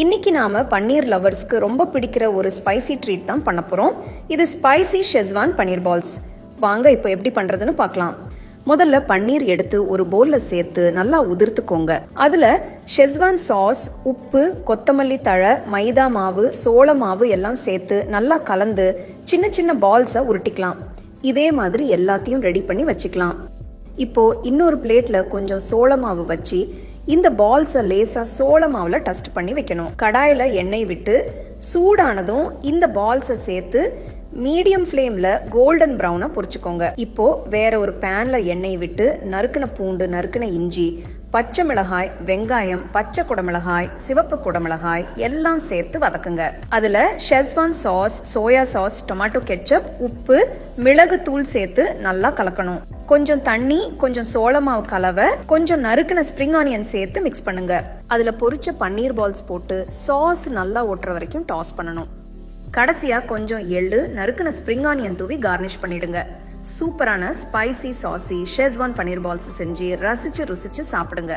இன்னைக்கு நாம பன்னீர் லவர்ஸ்க்கு ரொம்ப பிடிக்கிற ஒரு ஸ்பைசி ட்ரீட் தான் பண்ண போறோம். இது ஸ்பைசி ஷெஸ்வான் பன்னீர் பால்ஸ். வாங்க இப்போ எப்படி பண்றதுன்னு பார்க்கலாம். முதல்ல பன்னீர் எடுத்து ஒரு பவுல்ல சேர்த்து நல்லா உதிர்த்துக்கோங்க. அதுல ஷெஸ்வான் சாஸ், உப்பு, கொத்தமல்லி தழை, மைதா மாவு, சோள மாவு எல்லாம் சேர்த்து நல்லா கலந்து சின்ன சின்ன பால்ஸை உருட்டிக்கலாம். இதே மாதிரி எல்லாத்தையும் ரெடி பண்ணி வச்சுக்கலாம். இப்போ இன்னொரு பிளேட்ல கொஞ்சம் சோள மாவு வச்சு இந்த பால்ஸை லேசா சோள மாவுல டஸ்ட் பண்ணி வைக்கணும். கடாயில எண்ணெய் விட்டு சூடானதும் இந்த பால்ஸை சேர்த்து மீடியம் ஃப்ளேம்ல கோல்டன் ப்ரௌனா பொரிச்சுக்கோங்க. இப்போ வேற ஒரு பேன்ல எண்ணெய் விட்டு நறுக்கின பூண்டு, நறுக்கின இஞ்சி, பச்சை மிளகாய், வெங்காயம், பச்சை குடமிளகாய், சிவப்பு குடமிளகாய் எல்லாம் சேர்த்து வதக்குங்க. அதுல schezwan sauce, soya sauce, tomato ketchup, உப்பு, மிளகு தூள் சேர்த்து நல்லா கலக்கணும். கொஞ்சம் தண்ணி, கொஞ்சம் சோள மாவு கலவை, கொஞ்சம் நறுக்கின ஸ்ப்ரிங் ஆனியன் சேர்த்து மிக்ஸ் பண்ணுங்க. அதுல பொரிச்ச பன்னீர் பால்ஸ் போட்டு சாஸ் நல்லா ஒட்டுற வரைக்கும் டாஸ் பண்ணணும். கடைசியா கொஞ்சம் எள்ளு, நறுக்கின ஸ்ப்ரிங் ஆனியன் தூவி கார்னிஷ் பண்ணிடுங்க. சூப்பரான ஸ்பைசி சாசி ஷெஸ்வான் பன்னீர் பால்ஸ் செஞ்சு ரசிச்சு ருசிச்சு சாப்பிடுங்க.